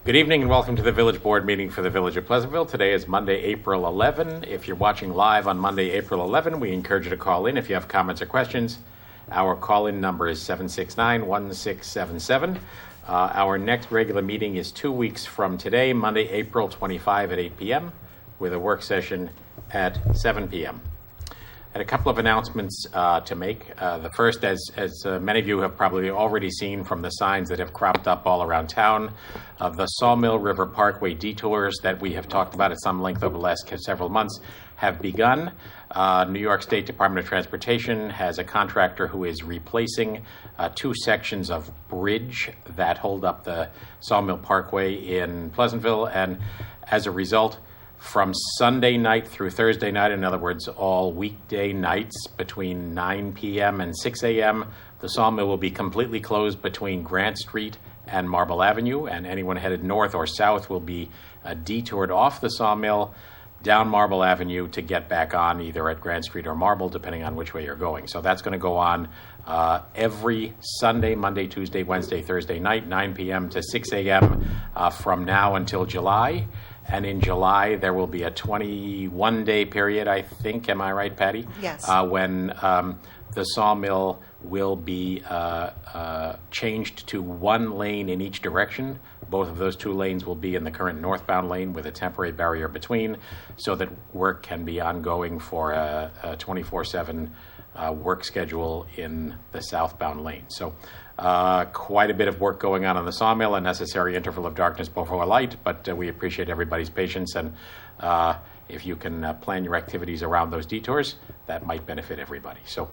Good evening and welcome to the Village Board meeting for the Village of Pleasantville. Today is Monday, April 11. If you're watching live on Monday, April 11, we encourage you to call in if you have comments or questions. Our call-in number is 769-1677. Our next regular meeting is 2 weeks from today, Monday, April 25 at 8 p.m., with a work session at 7 p.m. And a couple of announcements to make. The first, as many of you have probably already seen from the signs that have cropped up all around town, the Sawmill River Parkway detours that we have talked about at some length over the last several months have begun. New York State Department of Transportation has a contractor who is replacing two sections of bridge that hold up the Sawmill Parkway in Pleasantville, and as a result, from Sunday night through Thursday night, in other words, all weekday nights between 9 p.m. and 6 a.m., the sawmill will be completely closed between Grant Street and Marble Avenue, and anyone headed north or south will be detoured off the sawmill down Marble Avenue to get back on either at Grant Street or Marble, depending on which way you're going. So that's going to go on every Sunday, Monday, Tuesday, Wednesday, Thursday night, 9 p.m. to 6 a.m. From now until July. And in July, there will be a 21-day period, I think. Am I right, Patty? Yes. When the sawmill will be changed to one lane in each direction. Both of those two lanes will be in the current northbound lane with a temporary barrier between, so that work can be ongoing for a 24/7 work schedule in the southbound lane. So quite a bit of work going on the sawmill, a necessary interval of darkness before light, but we appreciate everybody's patience, and if you can plan your activities around those detours, that might benefit everybody. So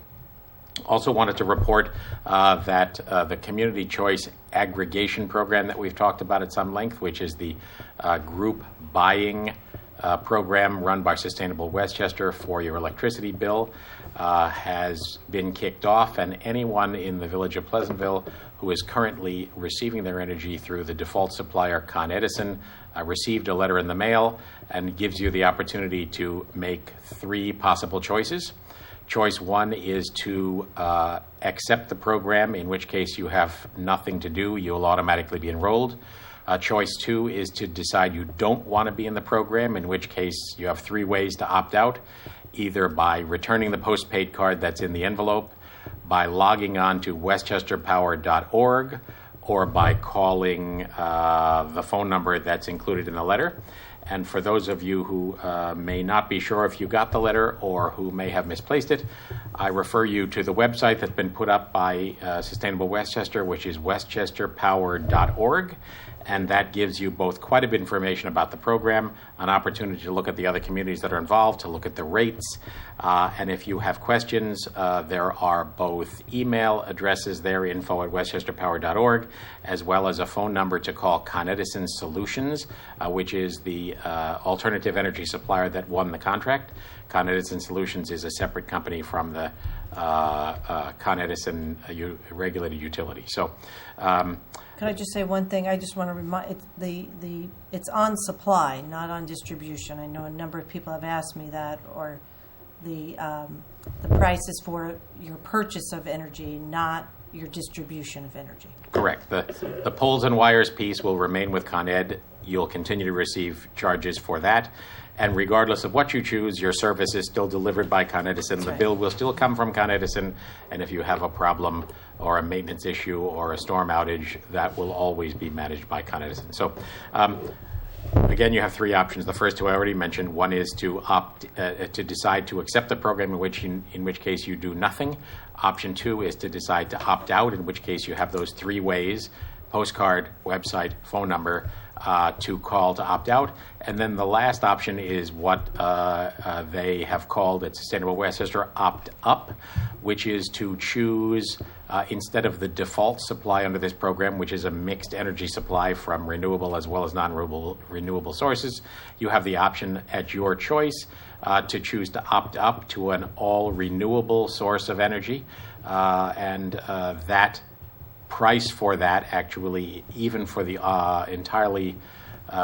also wanted to report that the Community Choice Aggregation Program that we've talked about at some length, which is the group buying program run by Sustainable Westchester for your electricity bill, has been kicked off, and anyone in the Village of Pleasantville who is currently receiving their energy through the default supplier, Con Edison, received a letter in the mail and gives you the opportunity to make three possible choices. Choice one is to accept the program, in which case you have nothing to do. You'll automatically be enrolled. Choice two is to decide you don't want to be in the program, in which case you have three ways to opt out, either by returning the postpaid card that's in the envelope, by logging on to westchesterpower.org, or by calling the phone number that's included in the letter. And for those of you who may not be sure if you got the letter or who may have misplaced it, I refer you to the website that's been put up by Sustainable Westchester, which is westchesterpower.org. And that gives you both quite a bit of information about the program, an opportunity to look at the other communities that are involved, to look at the rates. And if you have questions, there are both email addresses there, info@westchesterpower.org, as well as a phone number to call Con Edison Solutions, which is the alternative energy supplier that won the contract. Con Edison Solutions is a separate company from the Con Edison regulated utility. So. Can I just say one thing? I just want to remind it's on supply, not on distribution. I know a number of people have asked me that, or the price is for your purchase of energy, not your distribution of energy. Correct. The poles and wires piece will remain with Con Ed. You'll continue to receive charges for that. And regardless of what you choose, your service is still delivered by Con Edison. The bill will still come from Con Edison. And if you have a problem or a maintenance issue or a storm outage, that will always be managed by Con Edison. So, again, you have three options. The first two I already mentioned. One is to decide to accept the program, in which case you do nothing. Option two is to decide to opt out, in which case you have those three ways: postcard, website, phone number, to call to opt out. And then the last option is what they have called at Sustainable Westchester opt up, which is to choose, instead of the default supply under this program, which is a mixed energy supply from renewable as well as non-renewable sources, you have the option at your choice to choose to opt up to an all renewable source of energy. And that price for that, actually, even for the entirely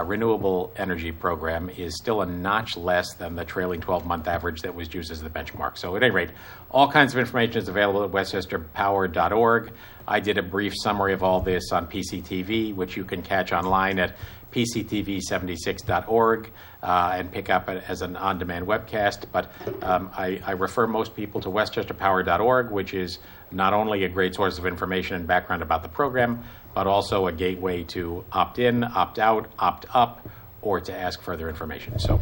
renewable energy program, is still a notch less than the trailing 12-month average that was used as the benchmark. So at any rate, all kinds of information is available at westchesterpower.org. I did a brief summary of all this on PCTV, which you can catch online at pctv76.org, and pick up it as an on-demand webcast. But I refer most people to westchesterpower.org, which is not only a great source of information and background about the program, but also a gateway to opt in, opt out, opt up, or to ask further information. So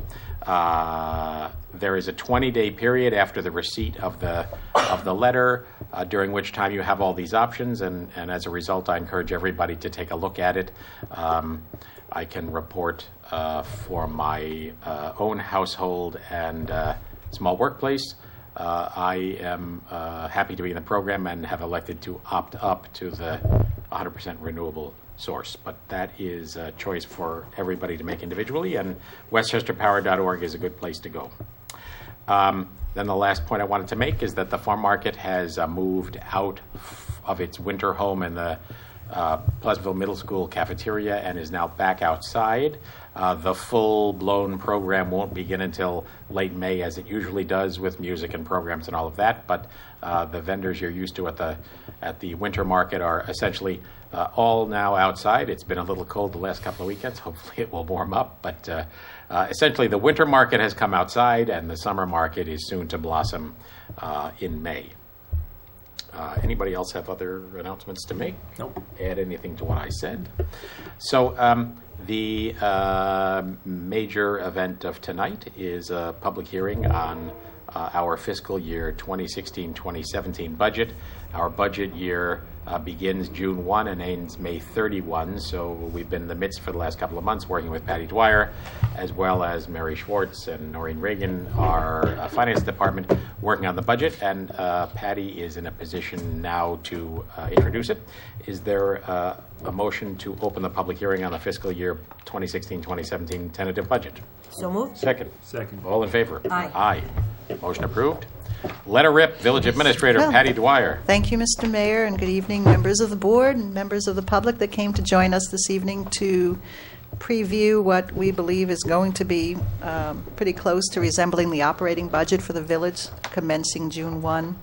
there is a 20-day period after the receipt of the letter, during which time you have all these options, and as a result, I encourage everybody to take a look at it. I can report for my own household and small workplace. I am happy to be in the program and have elected to opt up to the 100% renewable source, but that is a choice for everybody to make individually, and westchesterpower.org is a good place to go. Then the last point I wanted to make is that the farm market has moved out of its winter home in the Pleasantville Middle School cafeteria and is now back outside. The full-blown program won't begin until late May, as it usually does with music and programs and all of that, but the vendors you're used to at the winter market are essentially all now outside. It's been a little cold the last couple of weekends. Hopefully it will warm up, but essentially the winter market has come outside and the summer market is soon to blossom in May. Anybody else have other announcements to make? Nope. Add anything to what I said? So the major event of tonight is a public hearing on our fiscal year 2016-2017 budget. Our budget year begins June 1 and ends May 31, so we've been in the midst for the last couple of months working with Patty Dwyer, as well as Mary Schwartz and Noreen Reagan, our finance department, working on the budget, and Patty is in a position now to introduce it. Is there a motion to open the public hearing on the fiscal year 2016-2017 tentative budget? So moved. Second. Second. All in favor? Aye. Aye. Motion approved. Letter Rip, Village Administrator Well, Patty Dwyer. Thank you, Mr. Mayor, and good evening, members of the board and members of the public that came to join us this evening to preview what we believe is going to be pretty close to resembling the operating budget for the village commencing June 1,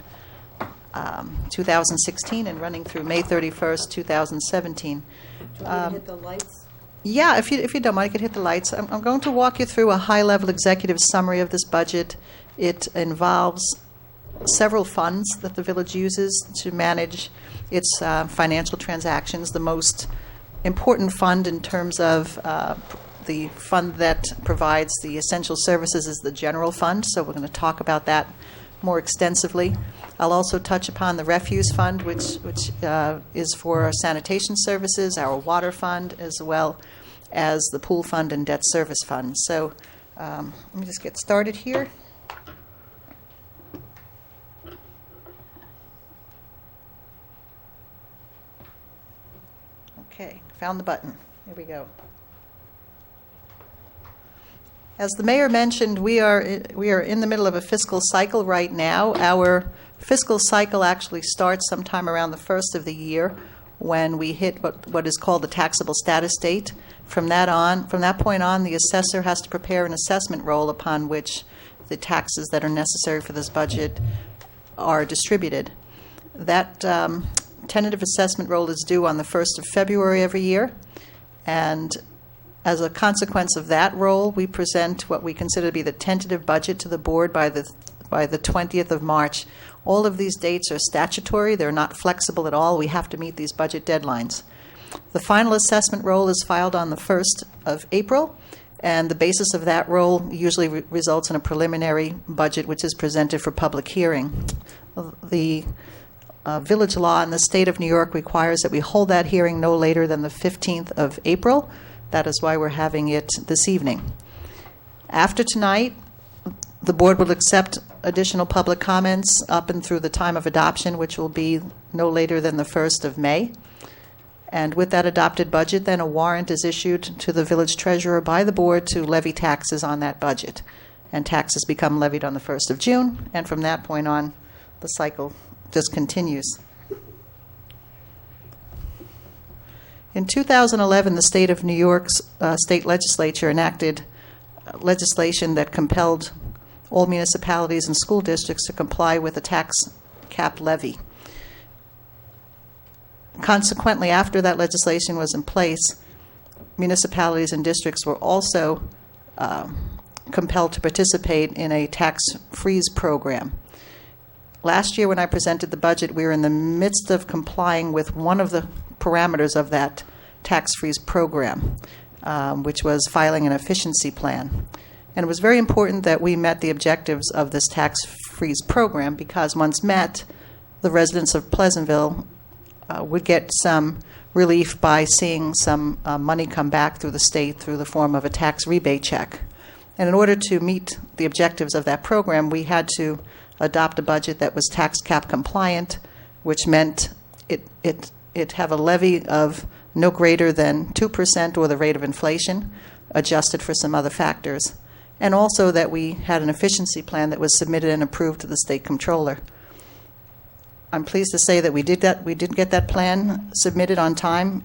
2016 and running through May 31st, 2017. Hit the lights. Yeah, if you don't mind, I could hit the lights. I'm going to walk you through a high-level executive summary of this budget. It involves several funds that the village uses to manage its financial transactions. The most important fund in terms of the fund that provides the essential services is the general fund, so we're going to talk about that more extensively. I'll also touch upon the refuse fund, which is for our sanitation services, our water fund, as well as the pool fund and debt service fund. So let me just get started here. Okay, found the button. Here we go. As the mayor mentioned, we are in the middle of a fiscal cycle right now. Our fiscal cycle actually starts sometime around the first of the year when we hit what is called the taxable status date. From that point on, the assessor has to prepare an assessment roll upon which the taxes that are necessary for this budget are distributed. That tentative assessment roll is due on the 1st of February every year, and as a consequence of that roll, we present what we consider to be the tentative budget to the board by the 20th of March. All of these dates are statutory. They're not flexible at all. We have to meet these budget deadlines. The final assessment roll is filed on the 1st of April, and the basis of that roll usually results in a preliminary budget which is presented for public hearing. The village law in the state of New York requires that we hold that hearing no later than the 15th of April. That is why we're having it this evening. After tonight, the board will accept additional public comments up and through the time of adoption, which will be no later than the 1st of May. And with that adopted budget, then a warrant is issued to the village treasurer by the board to levy taxes on that budget. And taxes become levied on the 1st of June, and from that point on, the cycle just continues. In 2011, the state of New York's state legislature enacted legislation that compelled all municipalities and school districts to comply with a tax cap levy. Consequently, after that legislation was in place, municipalities and districts were also compelled to participate in a tax freeze program. Last year, when I presented the budget, we were in the midst of complying with one of the parameters of that tax freeze program, which was filing an efficiency plan. And it was very important that we met the objectives of this tax freeze program, because once met, the residents of Pleasantville would get some relief by seeing some money come back through the state through the form of a tax rebate check. And in order to meet the objectives of that program, we had to adopt a budget that was tax cap compliant, which meant it have a levy of no greater than 2% or the rate of inflation, adjusted for some other factors, and also that we had an efficiency plan that was submitted and approved to the state comptroller. I'm pleased to say that we did that. We did get that plan submitted on time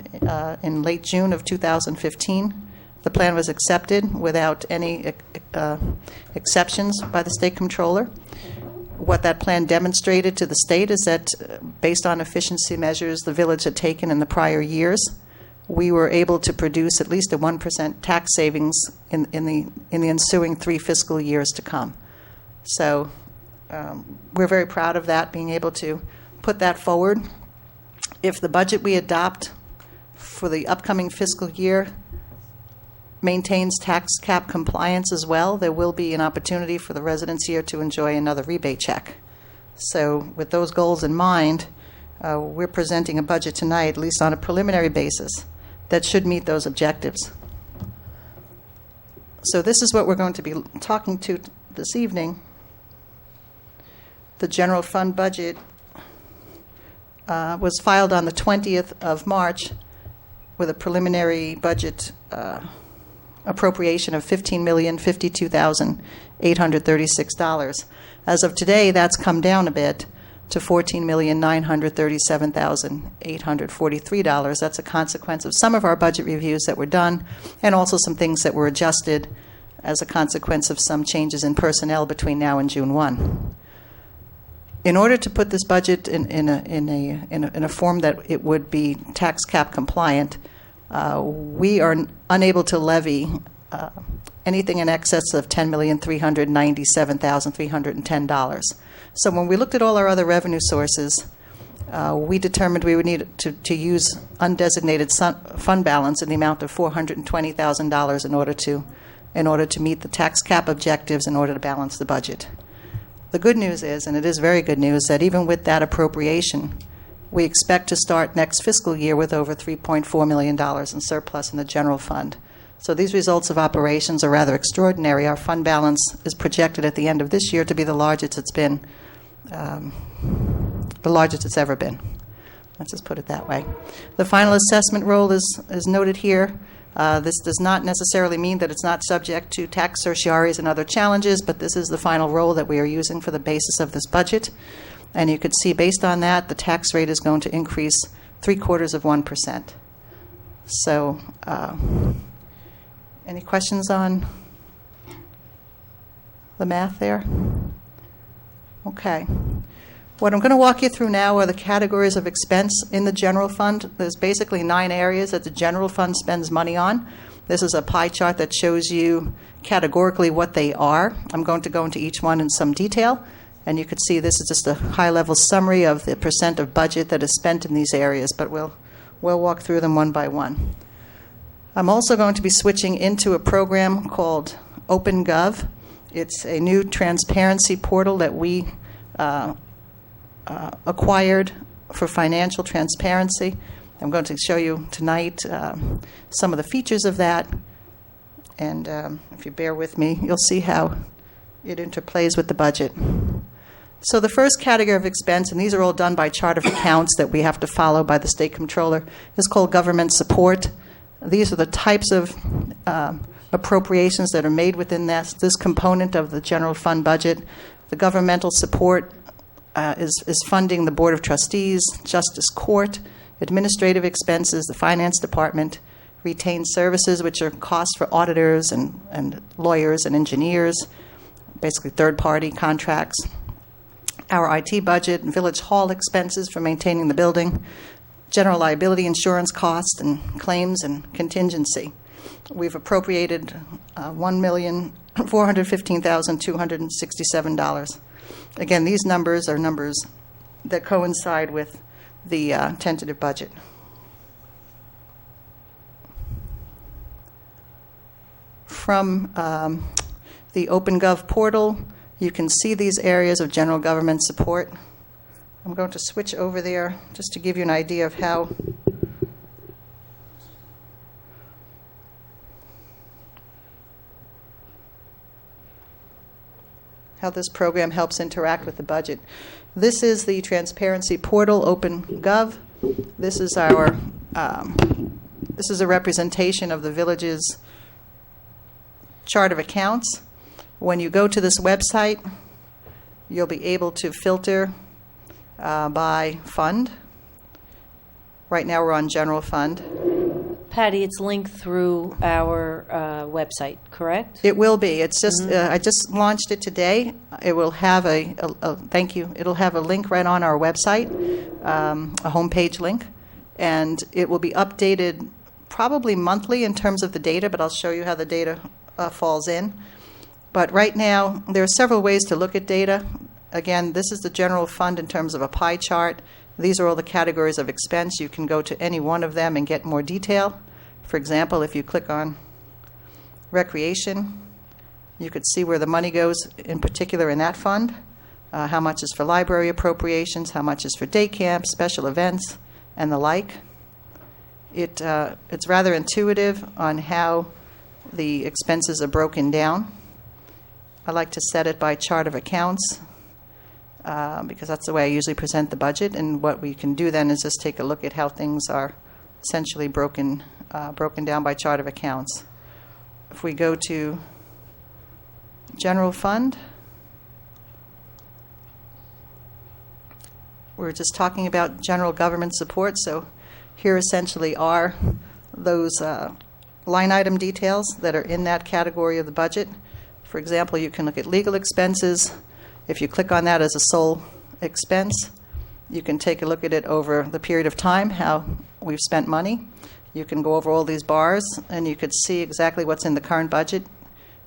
in late June of 2015. The plan was accepted without any exceptions by the state comptroller. What that plan demonstrated to the state is that, based on efficiency measures the village had taken in the prior years, we were able to produce at least a 1% tax savings in the ensuing 3 fiscal years to come. So we're very proud of that, being able to put that forward. If the budget we adopt for the upcoming fiscal year maintains tax cap compliance as well, there will be an opportunity for the residents here to enjoy another rebate check. So with those goals in mind, we're presenting a budget tonight, at least on a preliminary basis, that should meet those objectives. So this is what we're going to be talking to this evening. The general fund budget was filed on the 20th of March with a preliminary budget appropriation of $15,052,836. As of today, that's come down a bit to $14,937,843. That's a consequence of some of our budget reviews that were done, and also some things that were adjusted as a consequence of some changes in personnel between now and June 1. In order to put this budget in a form that it would be tax cap compliant, we are unable to levy anything in excess of $10,397,310. So when we looked at all our other revenue sources, we determined we would need to use undesignated fund balance in the amount of $420,000 in order to meet the tax cap objectives, in order to balance the budget. The good news is, and it is very good news, that even with that appropriation, we expect to start next fiscal year with over $3.4 million in surplus in the general fund. So these results of operations are rather extraordinary. Our fund balance is projected at the end of this year to be the largest it's been, the largest it's ever been. Let's just put it that way. The final assessment roll is noted here. This does not necessarily mean that it's not subject to tax certiorari's and other challenges, but this is the final roll that we are using for the basis of this budget. And you could see, based on that, the tax rate is going to increase 0.75%. So, any questions on the math there? Okay. What I'm going to walk you through now are the categories of expense in the general fund. There's basically 9 areas that the general fund spends money on. This is a pie chart that shows you categorically what they are. I'm going to go into each one in some detail, and you can see this is just a high-level summary of the percent of budget that is spent in these areas, but we'll walk through them one by one. I'm also going to be switching into a program called OpenGov. It's a new transparency portal that we acquired for financial transparency. I'm going to show you tonight some of the features of that, and if you bear with me, you'll see how it interplays with the budget. So the first category of expense, and these are all done by chart of accounts that we have to follow by the state comptroller, is called government support. These are the types of appropriations that are made within this component of the general fund budget. The governmental support is funding the Board of Trustees, Justice Court, administrative expenses, the Finance Department, retained services, which are costs for auditors and lawyers and engineers, basically third-party contracts, our IT budget, and village hall expenses for maintaining the building, general liability insurance costs and claims and contingency. we've appropriated $1,415,267. Again, these numbers are numbers that coincide with the tentative budget. From the OpenGov portal, you can see these areas of general government support. I'm going to switch over there just to give you an idea of how this program helps interact with the budget. This is the transparency portal, OpenGov. This is our this is a representation of the village's chart of accounts. When you go to this website, you'll be able to filter by fund. Right now we're on general fund. Patty, it's linked through our website, correct? It will be. It's just I just launched it today. It will have a thank you. It'll have a link right on our website, a homepage link, and it will be updated probably monthly in terms of the data. But I'll show you how the data falls in. But right now there are several ways to look at data. Again, this is the general fund in terms of a pie chart. These are all the categories of expense. You can go to any one of them and get more detail. For example, if you click on recreation, you could see where the money goes in particular in that fund, how much is for library appropriations, how much is for day camp, special events, and the like. It's rather intuitive on how the expenses are broken down. I like to set it by chart of accounts. Because that's the way I usually present the budget. And what we can do then is just take a look at how things are essentially broken down by chart of accounts. If we go to general fund, we're just talking about general government support. So here essentially are those line item details that are in that category of the budget. For example, you can look at legal expenses. If you click on that as a sole expense, you can take a look at it over the period of time, how we've spent money. You can go over all these bars, and you could see exactly what's in the current budget,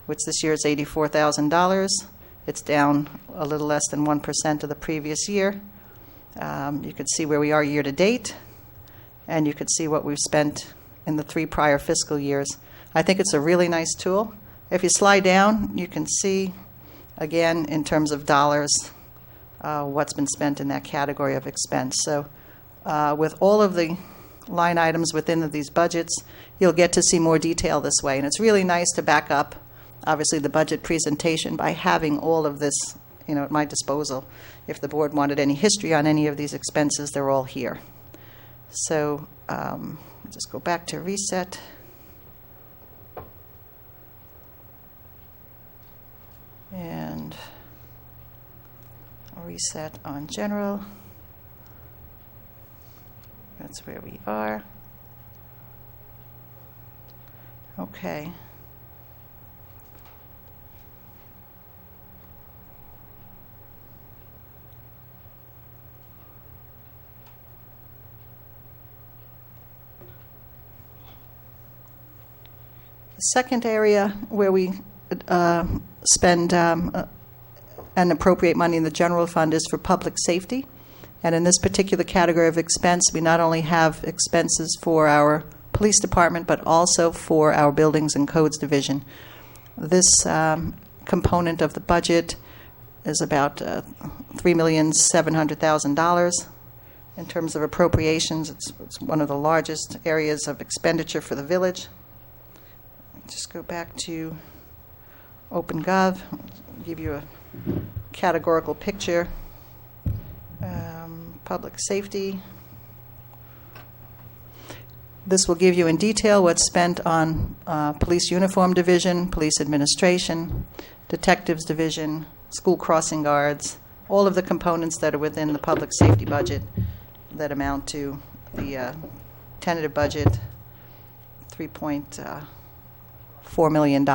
which this year is $84,000. It's down a little less than 1% of the previous year. You could see where we are year to date, and you could see what we've spent in the 3 prior fiscal years. I think it's a really nice tool. If you slide down, you can see again, in terms of dollars, what's been spent in that category of expense. So with all of the line items within these budgets, you'll get to see more detail this way. And it's really nice to back up, obviously, the budget presentation by having all of this, at my disposal. If the board wanted any history on any of these expenses, they're all here. So just go back to reset. And I'll reset on general. That's where we are. Okay. The second area where we spend and appropriate money in the general fund is for public safety. And in this particular category of expense, we not only have expenses for our police department, but also for our buildings and codes division. This component of the budget is about $3,700,000. In terms of appropriations, it's one of the largest areas of expenditure for the village. Just go back to OpenGov, give you a categorical picture. Public safety. This will give you in detail what's spent on police uniform division, police administration, detectives division, school crossing guards, all of the components that are within the public safety budget that amount to the tentative budget, $3.4 million.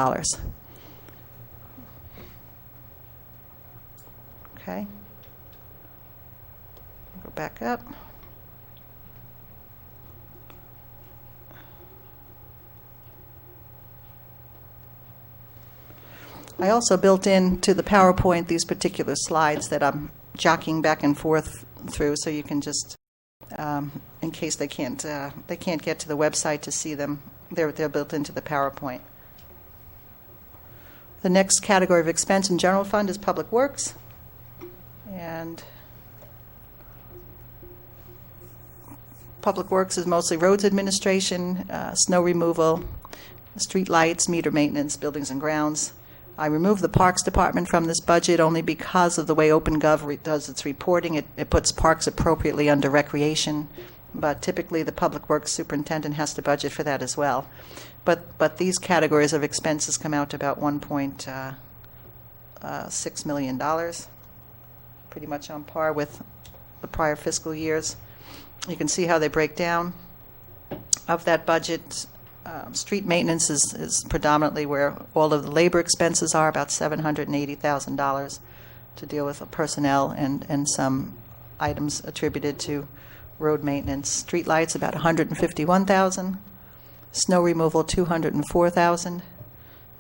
Okay. Go back up. I also built into the PowerPoint these particular slides that I'm jockeying back and forth through, so you can just, in case they can't get to the website to see them, they're built into the PowerPoint. The next category of expense in general fund is Public Works, and Public Works is mostly roads administration, snow removal, street lights, meter maintenance, buildings and grounds. I removed the Parks Department from this budget only because of the way OpenGov does its reporting. It puts parks appropriately under recreation, but typically the Public Works Superintendent has to budget for that as well. But these categories of expenses come out to about $1.6 million, pretty much on par with the prior fiscal years. You can see how they break down. Of that budget, street maintenance is predominantly where all of the labor expenses are, about $780,000 to deal with personnel and some items attributed to road maintenance. Street lights, about $151,000. Snow removal, $204,000.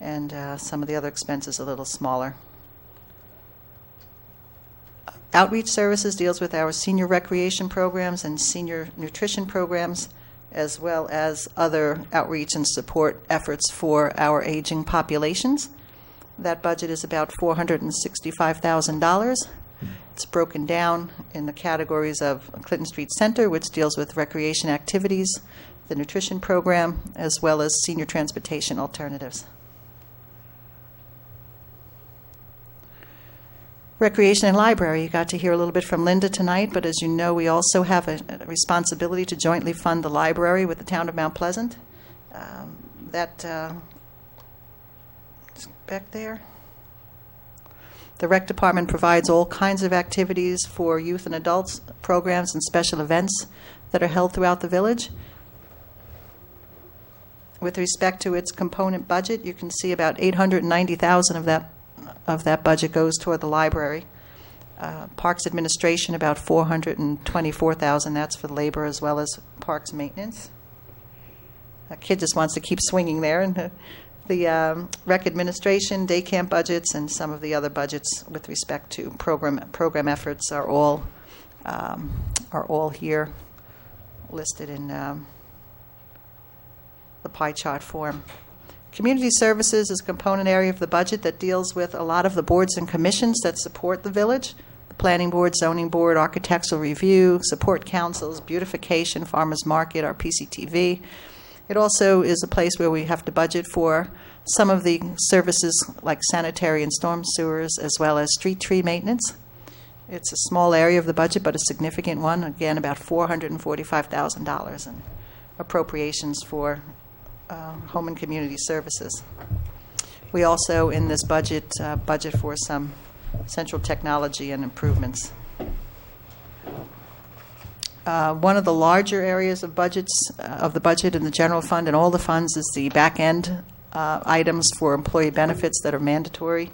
And some of the other expenses a little smaller. Outreach Services deals with our senior recreation programs and senior nutrition programs, as well as other outreach and support efforts for our aging populations. That budget is about $465,000. It's broken down in the categories of Clinton Street Center, which deals with recreation activities, the nutrition program, as well as senior transportation alternatives. Recreation and Library, you got to hear a little bit from Linda tonight, but as you know, we also have a responsibility to jointly fund the library with the town of Mount Pleasant. Back there. The Rec Department provides all kinds of activities for youth and adults, programs and special events that are held throughout the village. With respect to its component budget, you can see about $890,000 of that budget goes toward the library. Parks administration, about $424,000. That's for labor as well as parks maintenance. A kid just wants to keep swinging there. And the rec administration, day camp budgets, and some of the other budgets with respect to program efforts are all here listed in the pie chart form. Community Services is a component area of the budget that deals with a lot of the boards and commissions that support the village. The Planning Board, Zoning Board, Architectural Review, Support Councils, Beautification, Farmers Market, our PCTV. It also is a place where we have to budget for some of the services like sanitary and storm sewers, as well as street tree maintenance. It's a small area of the budget, but a significant one. Again, about $445,000 in appropriations for Home and Community Services. We also, in this budget, budget for some central technology and improvements. One of the larger areas of the budget in the general fund and all the funds is the back end items for employee benefits that are mandatory.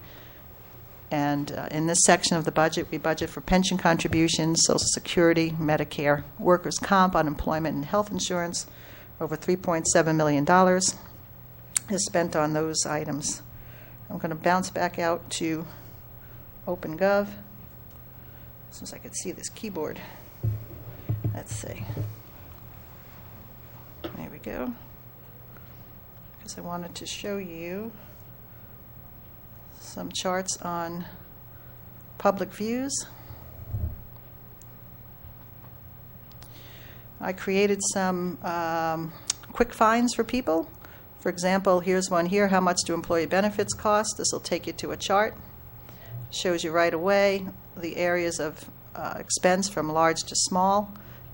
And in this section of the budget, we budget for pension contributions, Social Security, Medicare, workers' comp, unemployment, and health insurance. Over $3.7 million is spent on those items. I'm going to bounce back out to OpenGov, since I could see this keyboard. Let's see. There we go. Because I wanted to show you some charts on public views. I created some quick finds for people. For example, here's one here. How much do employee benefits cost? This will take you to a chart. Shows you right away the areas of expense from large to small.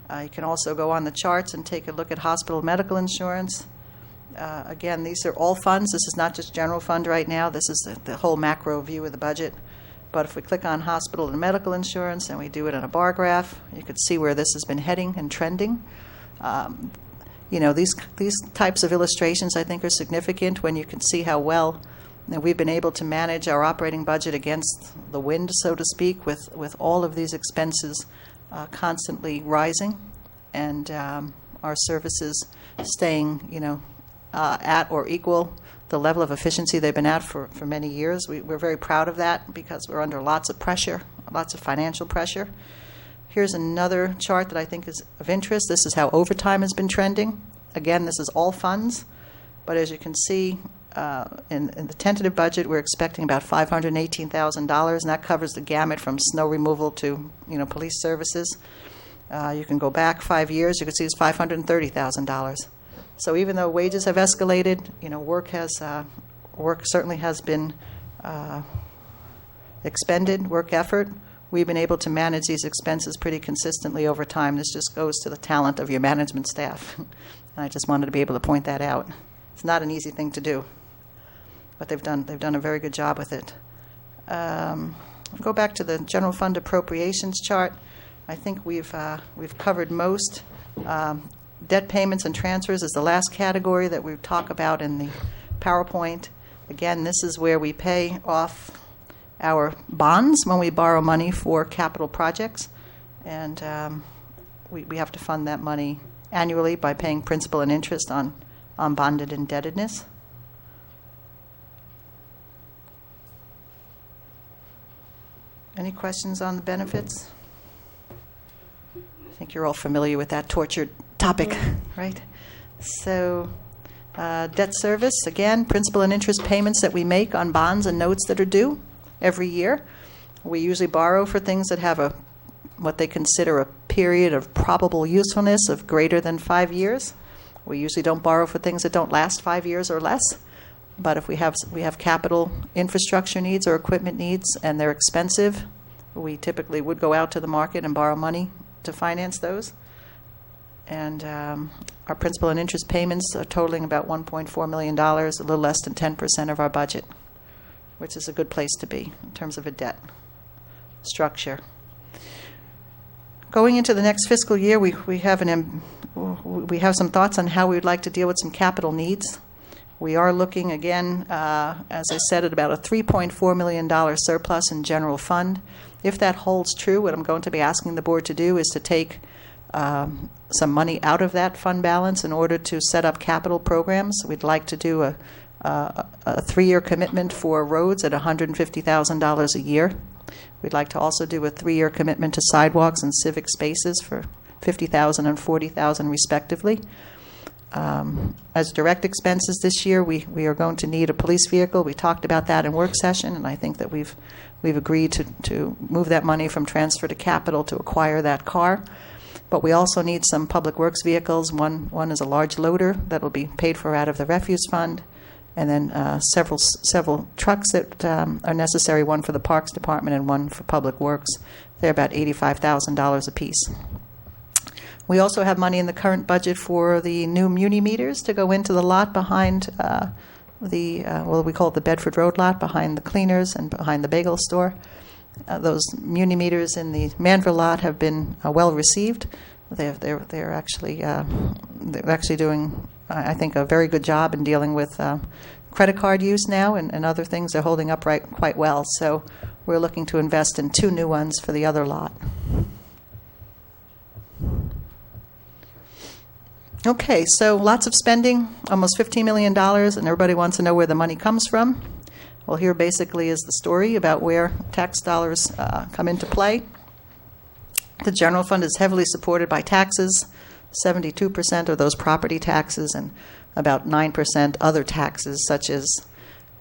You can also go on the charts and take a look at hospital medical insurance. Again, these are all funds. This is not just general fund right now. This is the whole macro view of the budget. But if we click on hospital and medical insurance and we do it on a bar graph, you could see where this has been heading and trending. These types of illustrations, I think, are significant when you can see how well we've been able to manage our operating budget against the wind, so to speak, with all of these expenses constantly rising and our services staying, at or equal the level of efficiency they've been at for many years. We're very proud of that because we're under lots of pressure, lots of financial pressure. Here's another chart that I think is of interest. This is how overtime has been trending. Again, this is all funds, but as you can see, in the tentative budget, we're expecting about $518,000, and that covers the gamut from snow removal to, police services. You can go back 5 years, you can see it's $530,000. So even though wages have escalated, work certainly has been expended, work effort. We've been able to manage these expenses pretty consistently over time. This just goes to the talent of your management staff. And I just wanted to be able to point that out. It's not an easy thing to do, but they've done a very good job with it. Go back to the general fund appropriations chart. I think we've covered most. Debt payments and transfers is the last category that we talk about in the PowerPoint. Again, this is where we pay off our bonds when we borrow money for capital projects, and we have to fund that money annually by paying principal and interest on bonded indebtedness. Any questions on the benefits? I think you're all familiar with that tortured topic, right? So debt service, again, principal and interest payments that we make on bonds and notes that are due every year. We usually borrow for things that have what they consider a period of probable usefulness of greater than 5 years. We usually don't borrow for things that don't last 5 years or less. But if we have capital infrastructure needs or equipment needs and they're expensive, we typically would go out to the market and borrow money to finance those. And our principal and interest payments are totaling about $1.4 million, a little less than 10% of our budget, which is a good place to be in terms of a debt structure. Going into the next fiscal year, we have some thoughts on how we would like to deal with some capital needs. We are looking again, as I said, at about a $3.4 million surplus in general fund. If that holds true, what I'm going to be asking the board to do is to take some money out of that fund balance in order to set up capital programs. We'd like to do a 3-year commitment for roads at $150,000 a year. We'd like to also do a 3-year commitment to sidewalks and civic spaces for $50,000 and $40,000 respectively. As direct expenses this year, we are going to need a police vehicle. We talked about that in work session, and I think that we've agreed to move that money from transfer to capital to acquire that car. But we also need some public works vehicles. One is a large loader that will be paid for out of the refuse fund, and then several trucks that are necessary, one for the Parks Department and one for Public Works. They're about $85,000 apiece. We also have money in the current budget for the new Muni meters to go into the lot behind we call it the Bedford Road lot, behind the cleaners and behind the bagel store. Those Muni meters in the Manville lot have been well received. They're actually doing, I think, a very good job in dealing with credit card use now and other things. They're holding up quite well. So we're looking to invest in 2 new ones for the other lot. Okay, so lots of spending, almost $15 million, and everybody wants to know where the money comes from. Well, here basically is the story about where tax dollars come into play. The general fund is heavily supported by taxes. 72% of those property taxes and about 9% other taxes, such as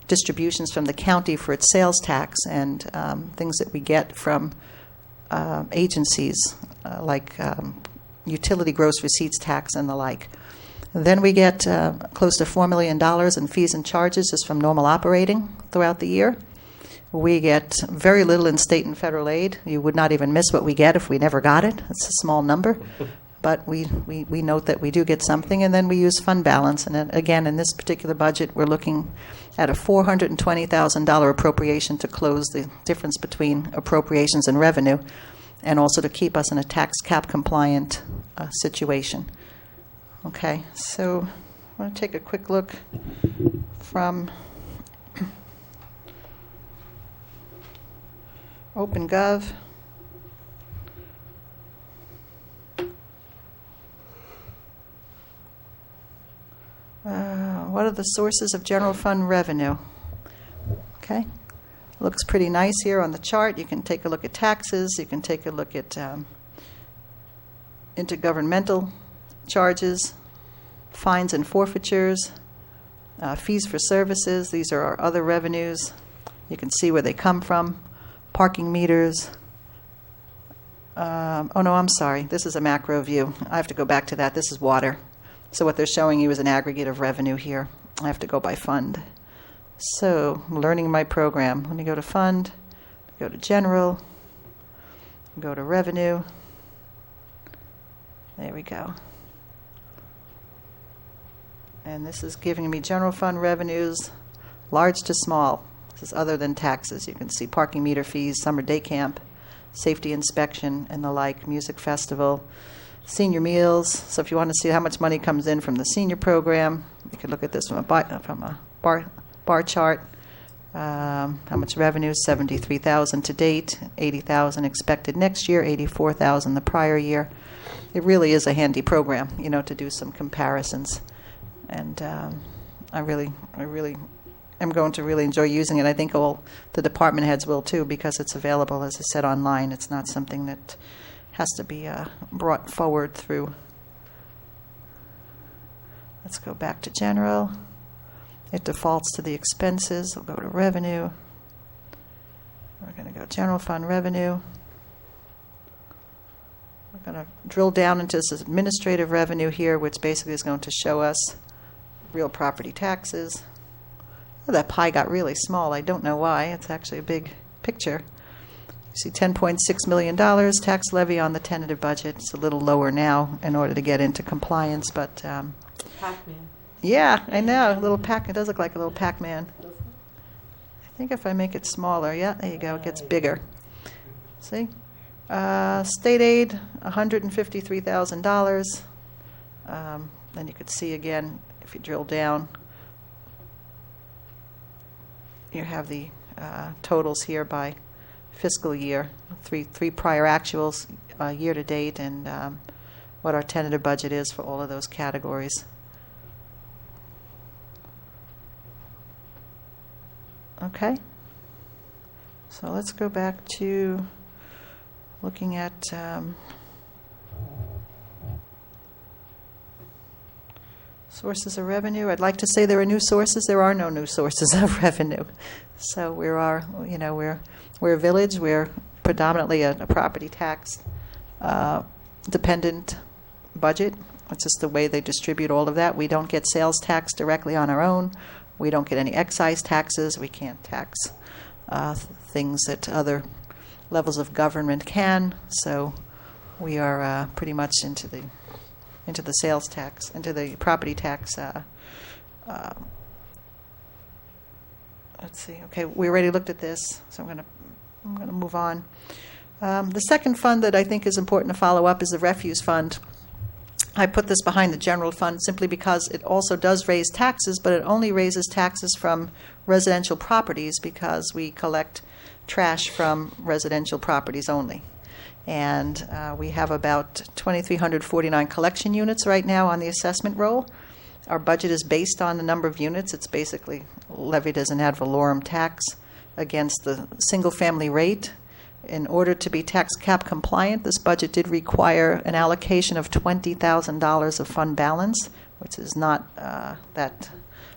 distributions from the county for its sales tax and things that we get from agencies like utility gross receipts tax and the like. Then we get close to $4 million in fees and charges just from normal operating throughout the year. We get very little in state and federal aid. You would not even miss what we get if we never got it. It's a small number. But we note that we do get something, and then we use fund balance. And then, again, in this particular budget, we're looking at a $420,000 appropriation to close the difference between appropriations and revenue, and also to keep us in a tax cap compliant situation. Okay, so I want to take a quick look from OpenGov. what are the sources of general fund revenue? Okay. Looks pretty nice here on the chart. You can take a look at taxes. You can take a look at intergovernmental charges, fines and forfeitures, fees for services. These are our other revenues. You can see where they come from. Parking meters. Oh, no, I'm sorry. This is a macro view. I have to go back to that. This is water. So what they're showing you is an aggregate of revenue here. I have to go by fund. So, learning my program. Let me go to fund, go to general, go to revenue. There we go. And this is giving me general fund revenues, large to small. This is other than taxes. You can see parking meter fees, summer day camp, safety inspection, and the like, music festival, senior meals. So if you want to see how much money comes in from the senior program, you can look at this from a bar chart. How much revenue? $73,000 to date, $80,000 expected next year, $84,000 the prior year. It really is a handy program, to do some comparisons. And I really am going to really enjoy using it. I think all the department heads will too, because it's available, as I said, online. It's not something that has to be brought forward through. Let's go back to general. It defaults to the expenses. We'll go to revenue. We're going to go general fund revenue. We're going to drill down into this administrative revenue here, which basically is going to show us real property taxes. Oh, that pie got really small. I don't know why. It's actually a big picture. You see $10.6 million tax levy on the tentative budget. It's a little lower now in order to get into compliance, but Pac-Man. yeah, I know. A little pack. It does look like a little Pac-Man. I think if I make it smaller, yeah, there you go. It gets bigger. See? State aid, $153,000. Then you could see again, if you drill down, you have the totals here by fiscal year, three prior actuals year to date, and what our tentative budget is for all of those categories. Okay. So let's go back to looking at sources of revenue. I'd like to say there are new sources. There are no new sources of revenue. So we're a village. We're predominantly a property tax dependent budget. It's just the way they distribute all of that. We don't get sales tax directly on our own. We don't get any excise taxes. We can't tax things that other levels of government can. So we are pretty much into the sales tax, into the property tax. Let's see. Okay, we already looked at this, so I'm going to move on. The second fund that I think is important to follow up is the refuse fund. I put this behind the general fund simply because it also does raise taxes, but it only raises taxes from residential properties because we collect trash from residential properties only. And we have about 2,349 collection units right now on the assessment roll. Our budget is based on the number of units. It's basically levied as an ad valorem tax against the single-family rate. In order to be tax cap compliant, this budget did require an allocation of $20,000 of fund balance, which is not that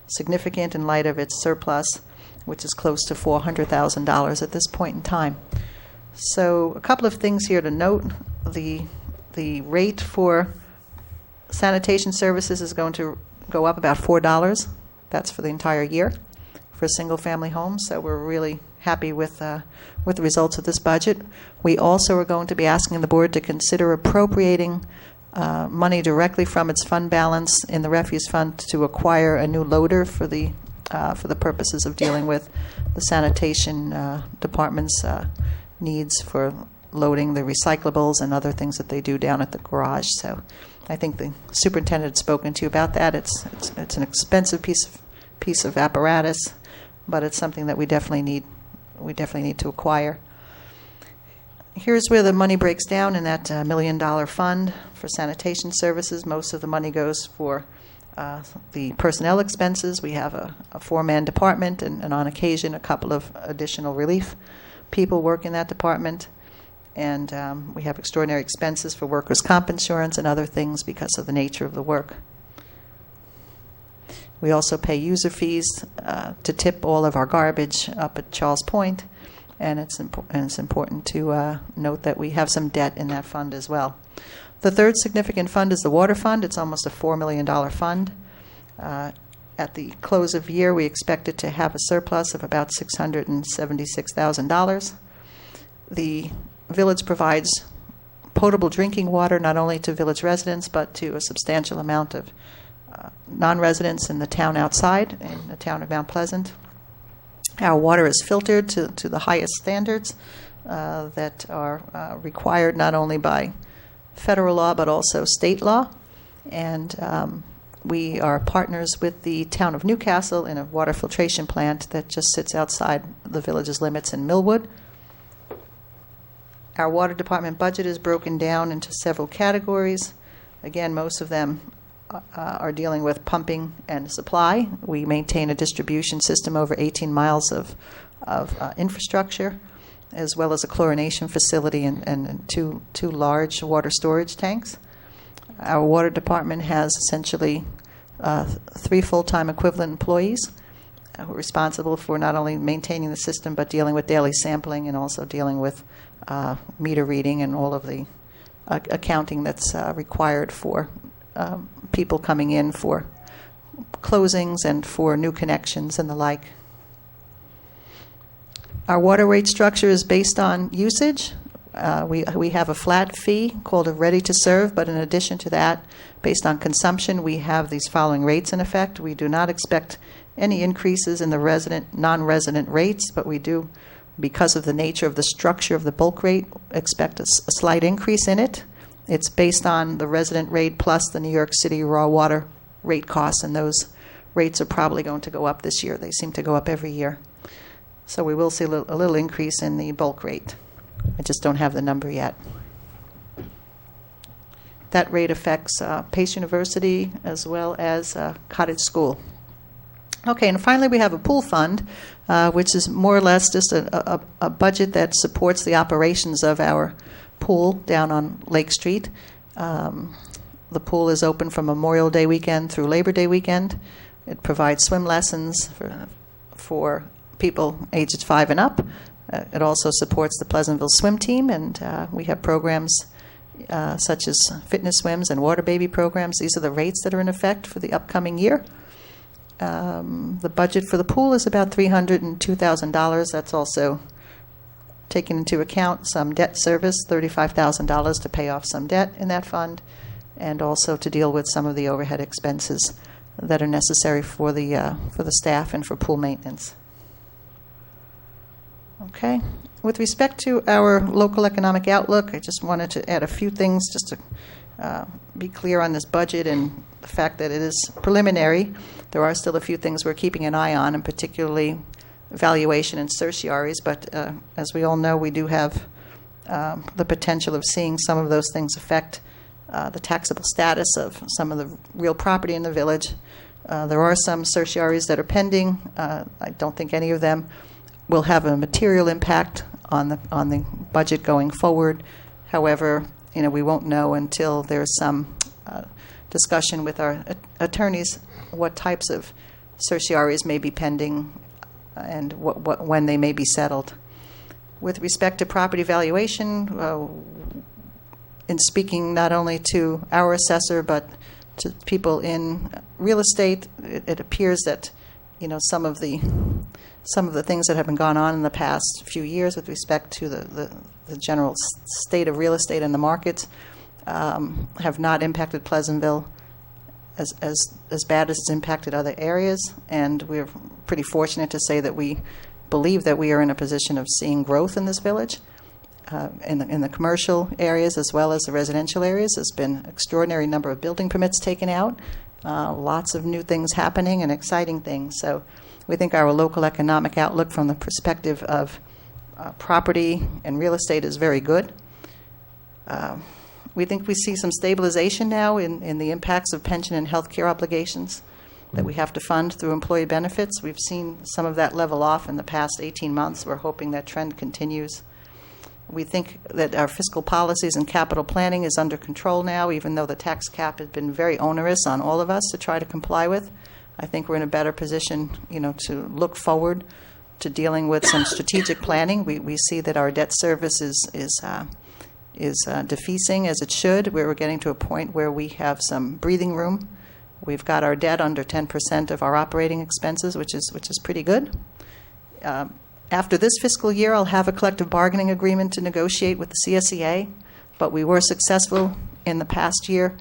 significant in light of its surplus, which is close to $400,000 at this point in time. So a couple of things here to note. The rate for sanitation services is going to go up about $4. That's for the entire year for a single-family home. So we're really happy with the results of this budget. We also are going to be asking the board to consider appropriating money directly from its fund balance in the refuse fund to acquire a new loader for the purposes of dealing with the sanitation department's needs for loading the recyclables and other things that they do down at the garage. So I think the superintendent had spoken to you about that. It's an expensive piece of apparatus, but it's something that we definitely need to acquire. Here's where the money breaks down in that $1 million fund for sanitation services. Most of the money goes for the personnel expenses. We have a four-man department, and on occasion, a couple of additional relief people work in that department. And we have extraordinary expenses for workers' comp insurance and other things because of the nature of the work. We also pay user fees to tip all of our garbage up at Charles Point, and it's important to note that we have some debt in that fund as well. The third significant fund is the water fund. It's almost a $4 million fund. At the close of year, we expected to have a surplus of about $676,000. The village provides potable drinking water not only to village residents but to a substantial amount of non-residents in the town outside, in the town of Mount Pleasant. Our water is filtered to the highest standards that are required not only by federal law but also state law. And we are partners with the town of Newcastle in a water filtration plant that just sits outside the village's limits in Millwood. Our water department budget is broken down into several categories. Again, most of them are dealing with pumping and supply. We maintain a distribution system over 18 miles of infrastructure, as well as a chlorination facility and two large water storage tanks. Our water department has essentially 3 full-time equivalent employees who are responsible for not only maintaining the system but dealing with daily sampling and also dealing with meter reading and all of the accounting that's required for people coming in for closings and for new connections and the like. Our water rate structure is based on usage. We have a flat fee called a ready to serve, but in addition to that, based on consumption, we have these following rates in effect. We do not expect any increases in the non-resident rates, but we do, because of the nature of the structure of the bulk rate, expect a slight increase in it. It's based on the resident rate plus the New York City raw water rate costs, and those rates are probably going to go up this year. They seem to go up every year. So we will see a little increase in the bulk rate. I just don't have the number yet. That rate affects Pace University as well as Cottage School. Okay, and finally we have a pool fund, which is more or less just a budget that supports the operations of our pool down on Lake Street. The pool is open from Memorial Day weekend through Labor Day weekend. It provides swim lessons for people aged 5 and up. It also supports the Pleasantville swim team, and we have programs such as fitness swims and water baby programs. These are the rates that are in effect for the upcoming year. The budget for the pool is about $302,000. That's also taking into account some debt service, $35,000 to pay off some debt in that fund, and also to deal with some of the overhead expenses that are necessary for the staff and for pool maintenance. Okay. With respect to our local economic outlook, I just wanted to add a few things just to be clear on this budget and the fact that it is preliminary. There are still a few things we're keeping an eye on, and particularly valuation and certiorieries, but as we all know, we do have the potential of seeing some of those things affect the taxable status of some of the real property in the village. There are some certiorieries that are pending. I don't think any of them will have a material impact on the budget going forward. However, we won't know until there's some discussion with our attorneys what types of certiorieries may be pending and when they may be settled. With respect to property valuation, in speaking not only to our assessor but to people in real estate, it appears that some of the things that have been gone on in the past few years with respect to the general state of real estate in the markets have not impacted Pleasantville as bad as it's impacted other areas, and we're pretty fortunate to say that we believe that we are in a position of seeing growth in this village. In the commercial areas as well as the residential areas, there's been an extraordinary number of building permits taken out, lots of new things happening and exciting things. So we think our local economic outlook from the perspective of property and real estate is very good. We think we see some stabilization now in the impacts of pension and health care obligations that we have to fund through employee benefits. We've seen some of that level off in the past 18 months. We're hoping that trend continues. We think that our fiscal policies and capital planning is under control now, even though the tax cap has been very onerous on all of us to try to comply with. I think we're in a better position, to look forward to dealing with some strategic planning. We see that our debt service is defeasing as it should. We're getting to a point where we have some breathing room. We've got our debt under 10% of our operating expenses, which is pretty good. After this fiscal year, I'll have a collective bargaining agreement to negotiate with the CSEA, but we were successful in the past year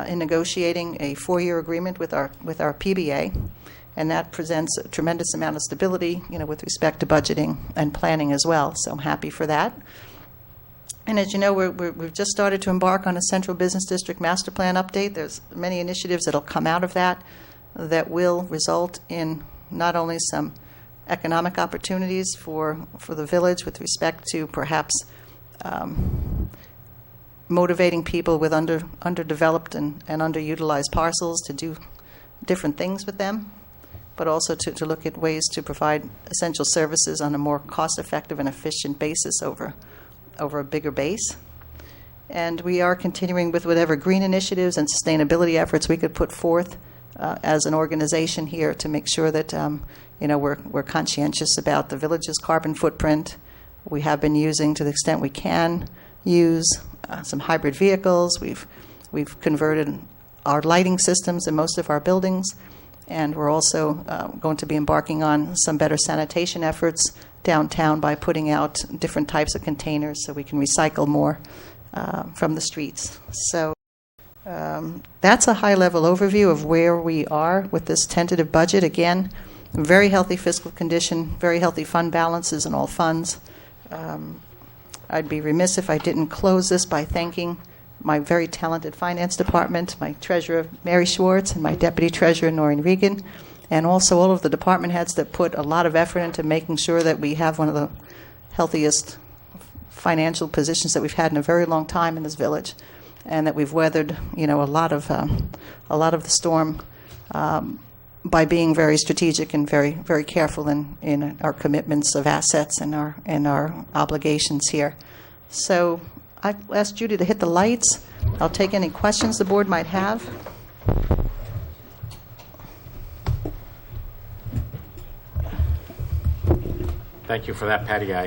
in negotiating a 4-year agreement with our PBA, and that presents a tremendous amount of stability, with respect to budgeting and planning as well. So I'm happy for that. And as you know, we've just started to embark on a Central Business District Master Plan update. There's many initiatives that'll come out of that will result in not only some economic opportunities for the village with respect to perhaps motivating people with underdeveloped and underutilized parcels to do different things with them, but also to look at ways to provide essential services on a more cost-effective and efficient basis over a bigger base. And we are continuing with whatever green initiatives and sustainability efforts we could put forth as an organization here to make sure that we're conscientious about the village's carbon footprint. We have been using, to the extent we can, use some hybrid vehicles. We've converted our lighting systems in most of our buildings, and we're also going to be embarking on some better sanitation efforts downtown by putting out different types of containers so we can recycle more from the streets. So that's a high-level overview of where we are with this tentative budget. Again, very healthy fiscal condition, very healthy fund balances in all funds. I'd be remiss if I didn't close this by thanking my very talented finance department, my treasurer, Mary Schwartz, and my deputy treasurer, Noreen Regan, and also all of the department heads that put a lot of effort into making sure that we have one of the healthiest financial positions that we've had in a very long time in this village, and that we've weathered, a lot of the storm by being very strategic and very, very careful in our commitments of assets and our obligations here. So I asked Judy to hit the lights. I'll take any questions the board might have. Thank you for that, Patty. I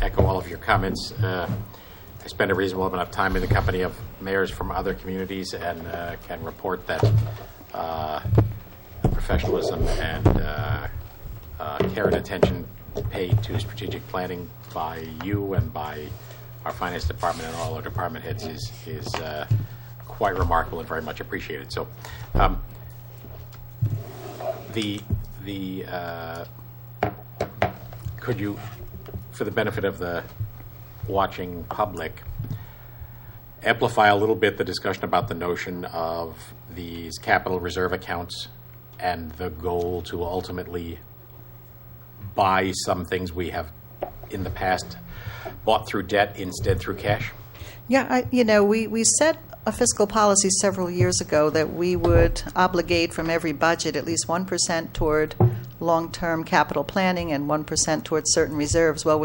echo all of your comments. I spend a reasonable amount of time in the company of mayors from other communities and can report that professionalism and care and attention paid to strategic planning by you and by our finance department and all our department heads is quite remarkable and very much appreciated. So could you, for the benefit of the watching public, amplify a little bit the discussion about the notion of these capital reserve accounts and the goal to ultimately buy some things we have in the past bought through debt instead through cash? Yeah, we set a fiscal policy several years ago that we would obligate from every budget at least 1% toward long-term capital planning and 1% towards certain reserves. Well,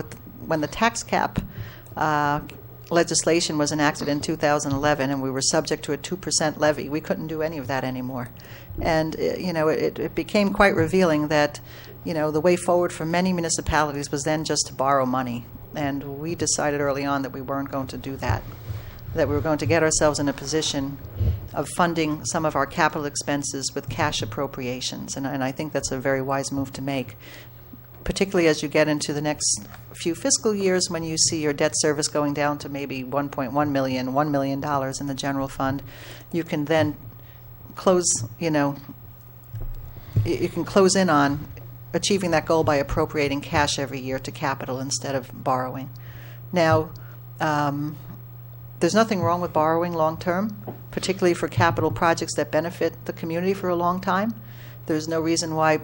when the tax cap legislation was enacted in 2011 and we were subject to a 2% levy, we couldn't do any of that anymore. And, it became quite revealing that, the way forward for many municipalities was then just to borrow money. And we decided early on that we weren't going to do that we were going to get ourselves in a position of funding some of our capital expenses with cash appropriations. And I think that's a very wise move to make, particularly as you get into the next few fiscal years when you see your debt service going down to maybe $1.1 million, $1 million in the general fund. You can then close, you can close in on achieving that goal by appropriating cash every year to capital instead of borrowing. Now, there's nothing wrong with borrowing long-term, particularly for capital projects that benefit the community for a long time. There's no reason why,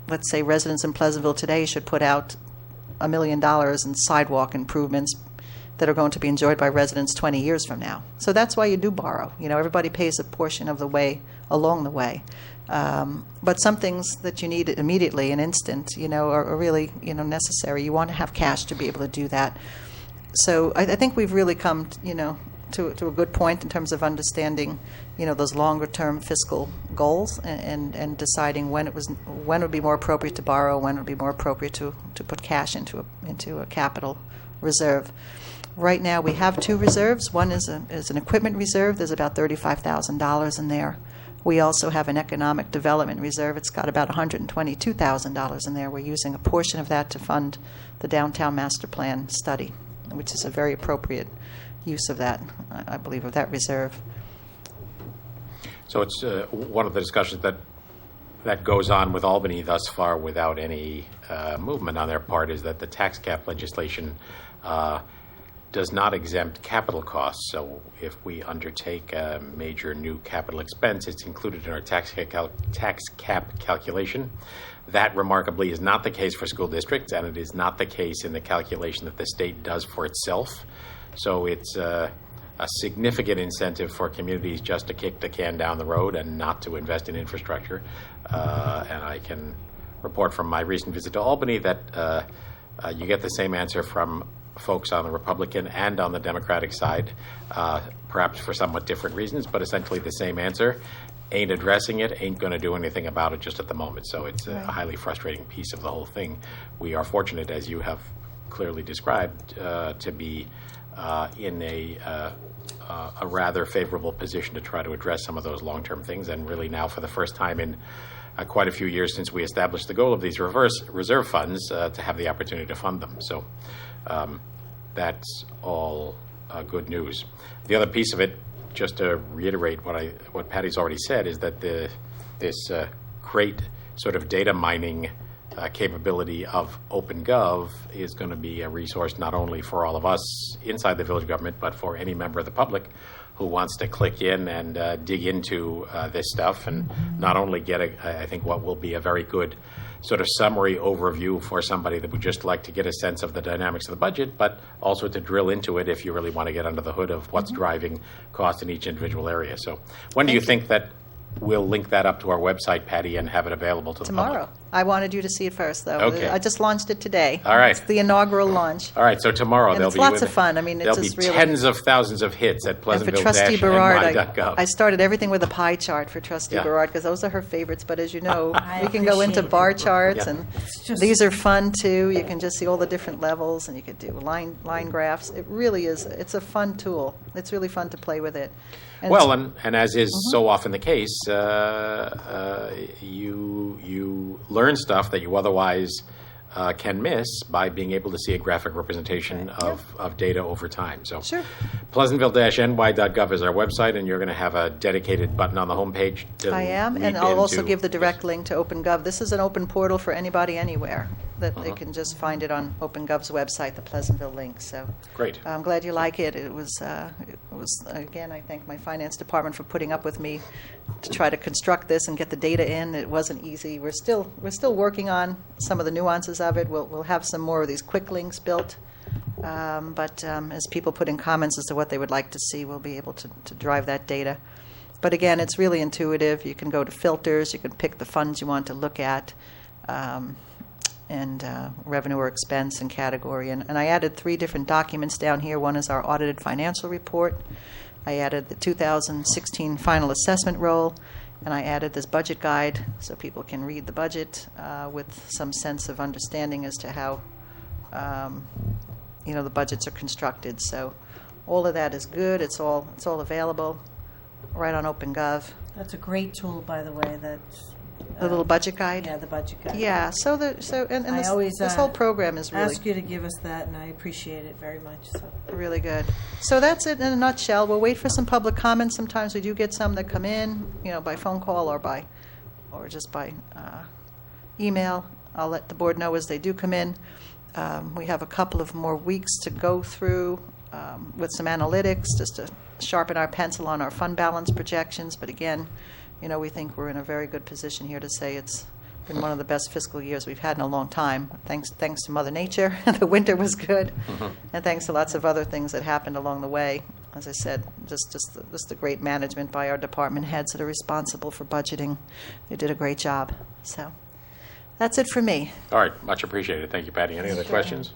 let's say, residents in Pleasantville today should put out $1 million in sidewalk improvements. that are going to be enjoyed by residents 20 years from now. So that's why you do borrow. Everybody pays a portion of the way along the way. But some things that you need immediately and instant, are really, necessary. You want to have cash to be able to do that. So I think we've really come, to a good point in terms of understanding, those longer-term fiscal goals and deciding when it would be more appropriate to borrow, when it would be more appropriate to put cash into a capital reserve. Right now, we have two reserves. One is an equipment reserve. There's about $35,000 in there. We also have an economic development reserve. It's got about $122,000 in there. We're using a portion of that to fund the downtown master plan study, which is a very appropriate use of that, I believe, of that reserve. So it's one of the discussions that goes on with Albany thus far without any movement on their part is that the tax cap legislation does not exempt capital costs. So if we undertake a major new capital expense, it's included in our tax cap calculation. That remarkably is not the case for school districts, and it is not the case in the calculation that the state does for itself. So it's a significant incentive for communities just to kick the can down the road and not to invest in infrastructure. And I can report from my recent visit to Albany that you get the same answer from folks on the Republican and on the Democratic side, perhaps for somewhat different reasons, but essentially the same answer. Ain't addressing it, ain't going to do anything about it just at the moment. So it's a highly frustrating piece of the whole thing. We are fortunate, as you have clearly described, to be in a rather favorable position to try to address some of those long-term things. And really now, for the first time in quite a few years since we established the goal of these reserve funds, to have the opportunity to fund them. So that's all good news. The other piece of it, just to reiterate what Patty's already said, is that this great sort of data mining capability of OpenGov is going to be a resource not only for all of us inside the village government, but for any member of the public who wants to click in and dig into this stuff and not only get, I think, what will be a very good sort of summary overview for somebody that would just like to get a sense of the dynamics of the budget, but also to drill into it if you really want to get under the hood of what's driving cost in each individual area. So when do you think that we'll link that up to our website, Patty, and have it available to the Tomorrow. public? I wanted you to see it first, though. Okay. I just launched it today. All right. It's the inaugural launch. All right, so tomorrow And there'll it's be lots of fun. I mean, it's there'll just be really- tens of thousands of hits at And for Trustee pleasantville-ny.gov. Berard, I started everything with a pie chart for Trustee Yeah. Berard because those are her favorites. But as you know, I we can go into appreciate bar it. charts, Yeah. and just- these are fun too. You can just see all the different levels, and you could do line graphs. It really is. It's a fun tool. It's really fun to play with it. And Well, it's- and as is so often the case, you learn stuff that you otherwise can miss by being able to see a graphic representation of data over time. So Sure. pleasantville-ny.gov is our website, and you're going to have a dedicated button on the homepage to I am, lead and I'll also into- give the direct link to OpenGov. This is an open portal for anybody anywhere that Uh-huh. they can just find it on OpenGov's website, the Pleasantville link. So Great. I'm glad you like it. It was again, I thank my finance department for putting up with me to try to construct this and get the data in. It wasn't easy. We're still working on some of the nuances of it. We'll have some more of these quick links built. But as people put in comments as to what they would like to see, we'll be able to drive that data. But again, it's really intuitive. You can go to filters. You can pick the funds you want to look at, and revenue or expense and category. And I added 3 different documents down here. One is our audited financial report. I added the 2016 final assessment roll. And I added this budget guide so people can read the budget with some sense of understanding as to how the budgets are constructed. So all of that is good. It's all available right on OpenGov. That's a great tool, by the way, that's... The little budget guide. Yeah, the budget guide. Yeah. So I this, always this whole program is really ask you to give us that, and I appreciate it very much. So. really good. So that's it in a nutshell. We'll wait for some public comments. Sometimes we do get some that come in, by phone call or just by email. I'll let the board know as they do come in. We have a couple of more weeks to go through with some analytics just to sharpen our pencil on our fund balance projections. But again, we think we're in a very good position here to say it's been one of the best fiscal years we've had in a long time. Thanks to Mother Nature. The winter was good, and thanks to lots of other things that happened along the way. As I said, just the great management by our department heads that are responsible for budgeting. They did a great job. So that's it for me. All right, much appreciated. Thank you, Patty. Any other questions?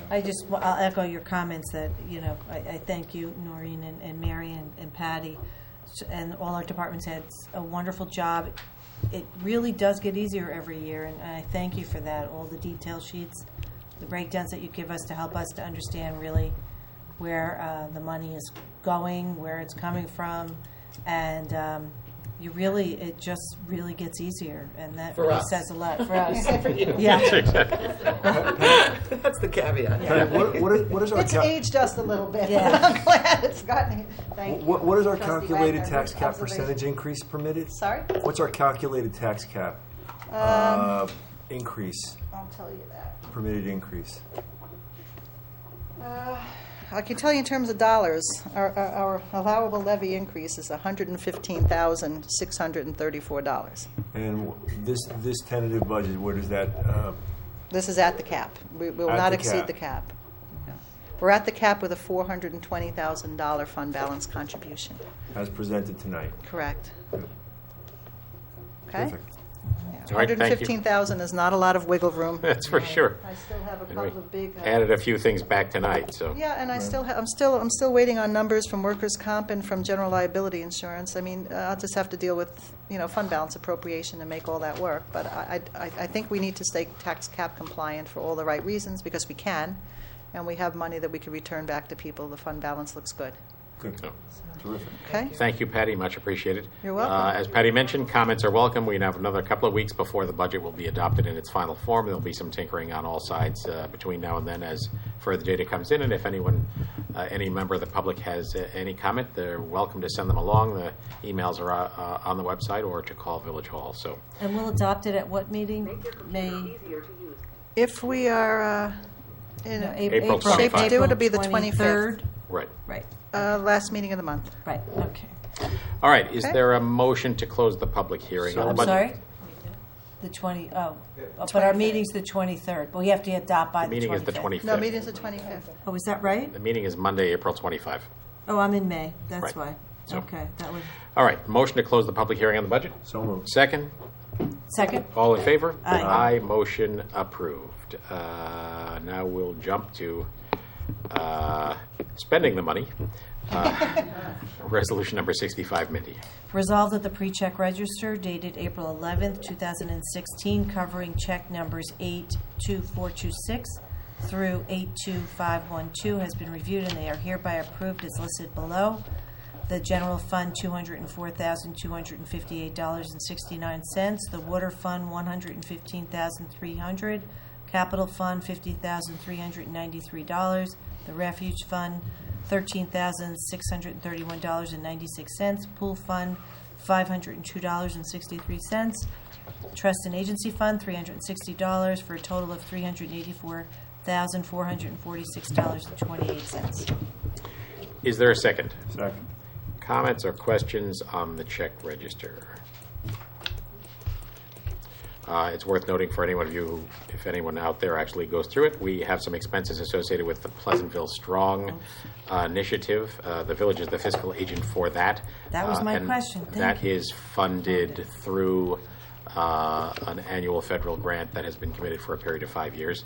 I'll echo your comments that, I thank you, Noreen and Mary and Patty, and all our departments heads, a wonderful job. It really does get easier every year, and I thank you for that. All the detail sheets, the breakdowns that you give us to help us to understand really where the money is going, where it's coming from, and it just really gets easier, and that really says a lot for us. Yeah. That's the caveat. Yeah. What is our It's aged us a little bit. Yeah. I'm glad it's gotten. Thank you. what is our Trustee calculated Wagner, tax cap observation. percentage increase permitted? Sorry? What's our calculated tax cap increase, I'll tell you that. permitted increase? I can tell you in terms of dollars, our allowable levy increase is $115,634. And this tentative budget, where does that? This is at the cap. We will At not the exceed cap. the cap. Yeah. We're at the cap with a $420,000 fund balance contribution. as presented tonight? Correct. Okay? Terrific. All right, thank you. 115,000 is not a lot of wiggle room. That's for sure. I still have a And we couple of big. added a few things back tonight, so. Yeah, and I'm still waiting on numbers from workers' comp and from general liability insurance. I mean, I'll just have to deal with, fund balance appropriation and make all that work. But I think we need to stay tax cap compliant for all the right reasons, because we can, and we have money that we can return back to people. The fund balance looks good. Good. So. Terrific. Okay? Thank you, Patty. Much appreciated. You're welcome. As Patty mentioned, comments are welcome. We have another couple of weeks before the budget will be adopted in its final form. There'll be some tinkering on all sides between now and then as further data comes in. And if anyone, any member of the public has any comment, they're welcome to send them along. The emails are on the website or to call Village Hall. So And we'll adopt it at what meeting? May. If we are in No, April shape to do it, it'll be the 23rd. 25th, right. Right, last meeting of the month. right, okay. All right. Is Okay. there a motion to close the public hearing on the I'm budget? sorry? The but our 25th. meeting's the 23rd. Well, we have to adopt by The the 25th. meeting is the 25th. No, meeting's the 25th. Oh, is that right? The meeting is Monday, April 25. Oh, I'm in May, that's Right. why. So- Okay, that was, All right. Motion to close the public hearing on the budget? So moved. Second? second? All in favor? Aye. Motion approved. Now we'll jump to spending the money. Resolution number 65, Mindy. Resolved that the pre-check register dated April 11th, 2016, covering check numbers 82426 through 82512 has been reviewed, and they are hereby approved as listed below. The general fund, $204,258.69. The water fund, $115,300. Capital fund, $50,393. The refuge fund, $13,631.96. Pool fund, $502.63. Trust and agency fund, $360, for a total of $384,446.28. Is there a second? Second. Comments or questions on the check register? It's worth noting for anyone of you, who, if anyone out there actually goes through it, we have some expenses associated with the Pleasantville Strong initiative. The village is the fiscal agent for that. That was my and question. Thank That you. is funded through an annual federal grant that has been committed for a period of 5 years,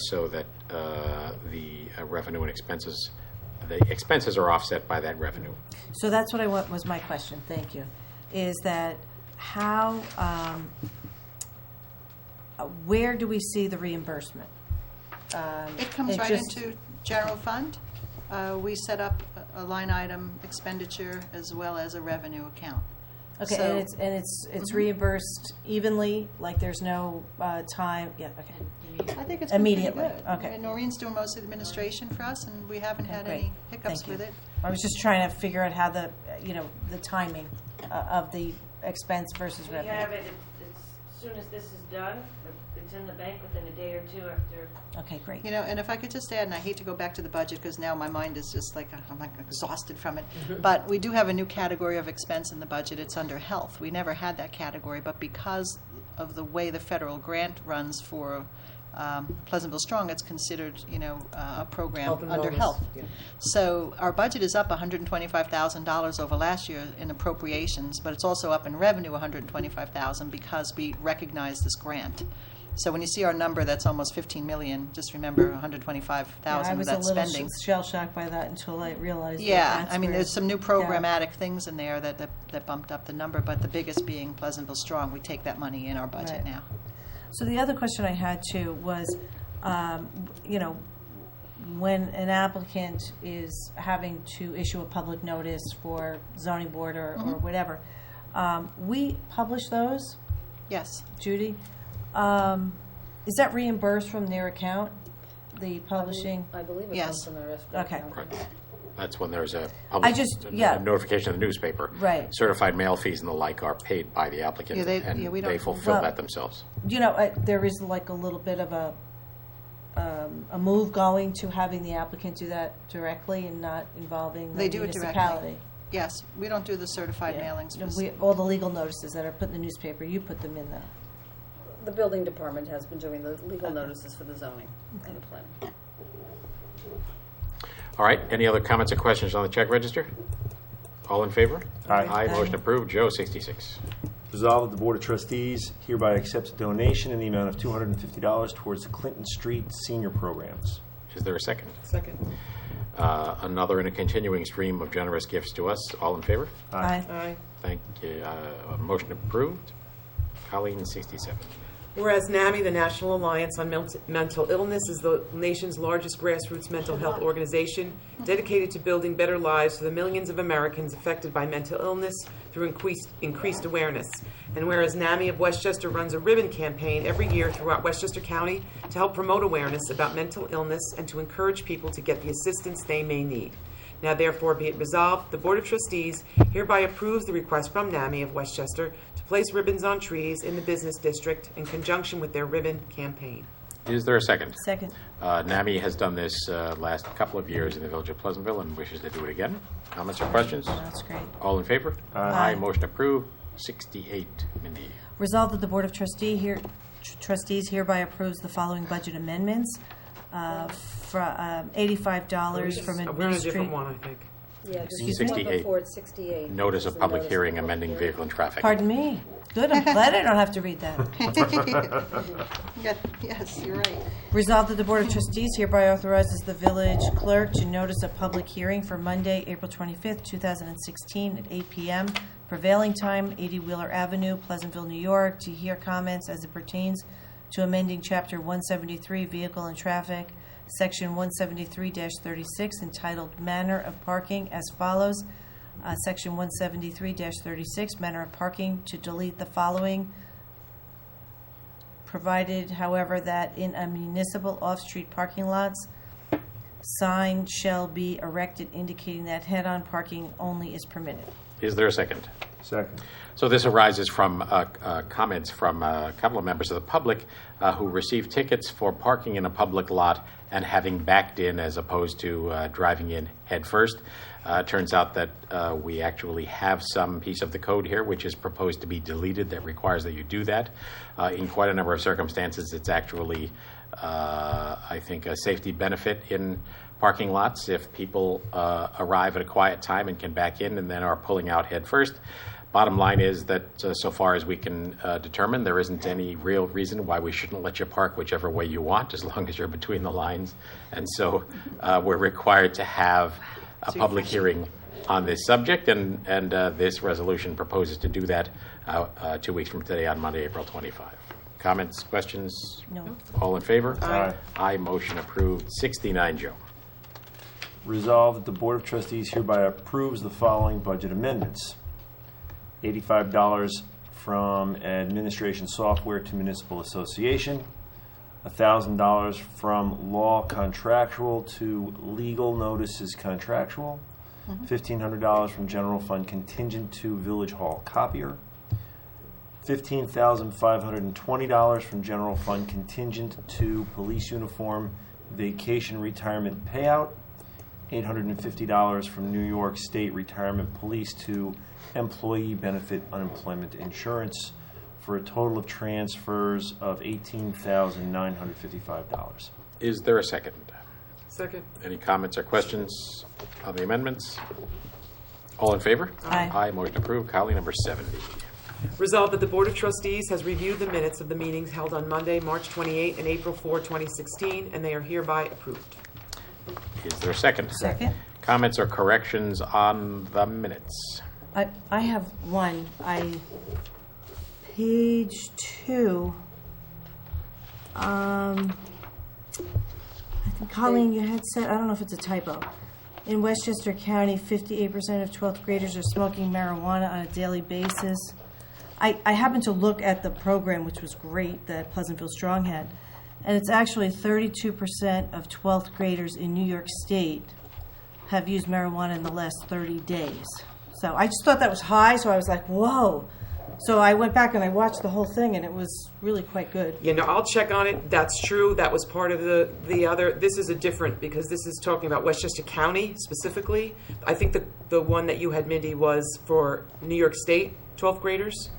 so that the revenue and expenses, the expenses are offset by that revenue. So that's what I want, was my question, thank you, is that how, where do we see the reimbursement? It comes It right just- into general fund. We set up a line item expenditure as well as a revenue account. Okay, So- and it's reimbursed evenly, like there's no time, yeah, okay. I think it's been pretty Immediately, good. okay. And Noreen's doing most of the administration for us, and we haven't had Great. any hiccups Thank you. with it. I was just trying to figure out how the, the timing of the expense versus We revenue. have it, as soon as this is done, it's in the bank within a day or two after. Okay, great. And if I could just add, and I hate to go back to the budget because now my mind is just like, I'm like exhausted from it. But we do have a new category of expense in the budget. It's under health. We never had that category, but because of the way the federal grant runs for Pleasantville Strong, it's considered, a program Health and under wellness, health. yeah. So our budget is up $125,000 over last year in appropriations, but it's also up in revenue $125,000 because we recognize this grant. So when you see our number that's almost 15 million, just remember 125,000 I of was a that little spending. shell-shocked by that until I realized that Yeah, that's I mean, where- there's some new yeah. programmatic things in there that bumped up the number, but the biggest being Pleasantville Strong. We take that money in our budget Right. now. So the other question I had too was, when an applicant is having to issue a public notice for zoning board or whatever, we publish those, Yes. Judy? Is that reimbursed from their account, the publishing? I believe it Yes. comes from the rest. Okay. Right. That's when there's a I public just- a yeah. notification in the newspaper. Right. Certified mail fees and the like are paid by the applicant, Yeah, and we don't- they fulfill Well- that themselves. There is like a little bit of a move going to having the applicant do that directly and not involving the They do it directly. municipality. Yes, we don't do the certified Yeah. mailings. No, all the legal notices that are put in the newspaper, you put them in the. The building department has been doing the legal notices for the zoning and the plan. All right, any other comments or questions on the check register? All in favor? Aye. Motion approved. Joe, 66. Resolved that the Board of Trustees hereby accepts a donation in the amount of $250 towards the Clinton Street senior programs. Is there a second? Second. Another in a continuing stream of generous gifts to us. All in favor? Aye. Aye. Thank you. Motion approved. Colleen, 67. Whereas NAMI, the National Alliance on Mental Illness, is the nation's largest grassroots mental health organization dedicated to building better lives for the millions of Americans affected by mental illness through increased awareness. And whereas NAMI of Westchester runs a ribbon campaign every year throughout Westchester County to help promote awareness about mental illness and to encourage people to get the assistance they may need. Now therefore be it resolved, the Board of Trustees hereby approves the request from NAMI of Westchester to place ribbons on trees in the business district in conjunction with their ribbon campaign. Is there a second? Second. NAMI has done this last couple of years in the village of Pleasantville and wishes to do it again. Comments or questions? That's great. All in favor? Aye. Motion approved. 68. Mindy. Resolved that the Board of Trustees hereby approves the following budget amendments for $85 from We're on a different administrative. one, I think. Yeah, there's Excuse one me? before it's 68. Notice of It's the public notice hearing of public amending hearing. vehicle and traffic. Pardon me. Good. I'm glad I don't have to read that. Yes, you're right. Resolved that the Board of Trustees hereby authorizes the village clerk to notice a public hearing for Monday, April 25th, 2016 at 8 p.m. prevailing time, 80 Wheeler Avenue, Pleasantville, New York, to hear comments as it pertains to amending Chapter 173 Vehicle and Traffic, Section 173-36, entitled Manner of Parking as follows. Section 173-36, Manner of Parking, to delete the following. Provided, however, that in a municipal off-street parking lots, sign shall be erected indicating that head-on parking only is permitted. Is there a second? Second. So this arises from comments from a couple of members of the public who received tickets for parking in a public lot and having backed in as opposed to driving in head first. Turns out that we actually have some piece of the code here which is proposed to be deleted that requires that you do that. In quite a number of circumstances, it's actually, I think, a safety benefit in parking lots if people arrive at a quiet time and can back in and then are pulling out head first. Bottom line is that so far as we can determine, there isn't any real reason why we shouldn't let you park whichever way you want as long as you're between the lines. And so we're required to have a public hearing on this subject, and this resolution proposes to do that 2 weeks from today on Monday, April 25. Comments, questions? No. All in favor? Aye. Aye, motion approved. 69, Joe. Resolved that the Board of Trustees hereby approves the following budget amendments. $85 from administration software to municipal association. $1,000 from law contractual to legal notices contractual. $1,500 from general fund contingent to village hall copier. $15,520 from general fund contingent to police uniform vacation retirement payout. $850 from New York State Retirement Police to employee benefit unemployment insurance for a total of transfers of $18,955. Is there a second? Second. Any comments or questions on the amendments? All in favor? Aye. Aye, motion approved. Colleen, number 70. Resolved that the Board of Trustees has reviewed the minutes of the meetings held on Monday, March 28, and April 4, 2016, and they are hereby approved. Is there a second? Second. Comments or corrections on the minutes? I have one. Page 2. I think Colleen, you had said, I don't know if it's a typo. In Westchester County, 58% of 12th graders are smoking marijuana on a daily basis. I happened to look at the program, which was great, that Pleasantville Strong had, and it's actually 32% of 12th graders in New York State have used marijuana in the last 30 days. So I just thought that was high, so I was like, whoa. So I went back and I watched the whole thing, and it was really quite good. Yeah, no, I'll check on it. That's true. That was part of the other. This is a different, because this is talking about Westchester County specifically. I think the one that you had, Mindy, was for New York State 12th graders.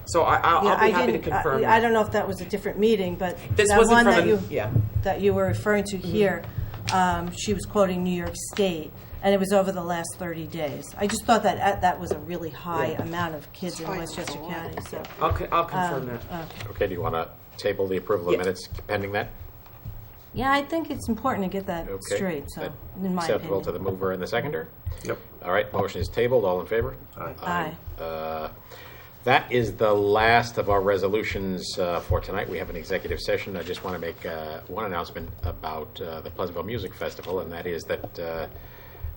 So I'll be happy to confirm. I don't know if that was a different meeting, but This that wasn't one from that a- you yeah. that you were referring to here, she was quoting New York State, and it was over the last 30 days. I just thought that that was a really high amount of kids in Westchester County. So I'll confirm that. Okay, do you want to table the approval of Yeah. minutes pending that? yeah, I think it's important to get that Okay. straight. So That in my acceptable to opinion, the mover and the seconder? Yep. All right, motion is tabled. All in favor? aye. That is the last of our resolutions for tonight. We have an executive session. I just want to make one announcement about the Pleasantville Music Festival, and that is that,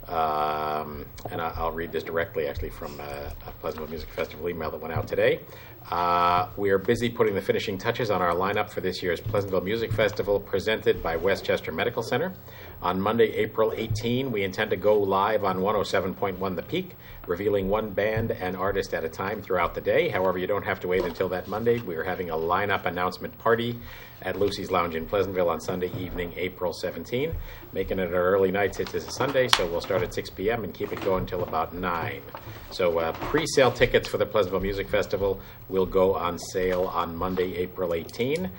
and I'll read this directly actually from a Pleasantville Music Festival email that went out today. We are busy putting the finishing touches on our lineup for this year's Pleasantville Music Festival presented by Westchester Medical Center. On Monday, April 18, we intend to go live on 107.1 The Peak, revealing one band and artist at a time throughout the day. However, you don't have to wait until that Monday. We are having a lineup announcement party at Lucy's Lounge in Pleasantville on Sunday evening, April 17. Making it an early night since it's a Sunday, so we'll start at 6 p.m. and keep it going until about 9. So pre-sale tickets for the Pleasantville Music Festival will go on sale on Monday, April 18.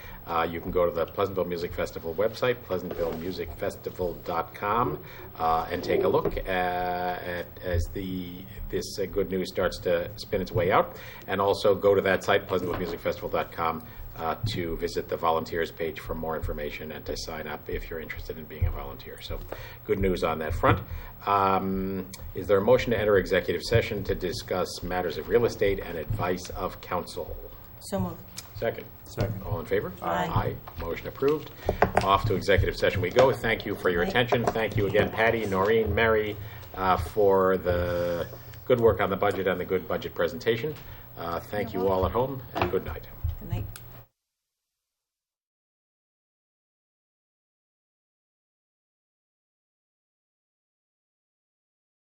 You can go to the Pleasantville Music Festival website, pleasantvillemusicfestival.com, and take a look at as this good news starts to spin its way out. And also go to that site, pleasantvillemusicfestival.com, to visit the volunteers page for more information and to sign up if you're interested in being a volunteer. So good news on that front. Is there a motion to enter executive session to discuss matters of real estate and advice of counsel? So moved. Second. Second. All in favor? Aye. Motion approved. Off to executive session we go. Thank you for your attention. Thank you again, Patty, Noreen, Mary, for the good work on the budget and the good budget presentation. Thank you all at home, and good night. Good night.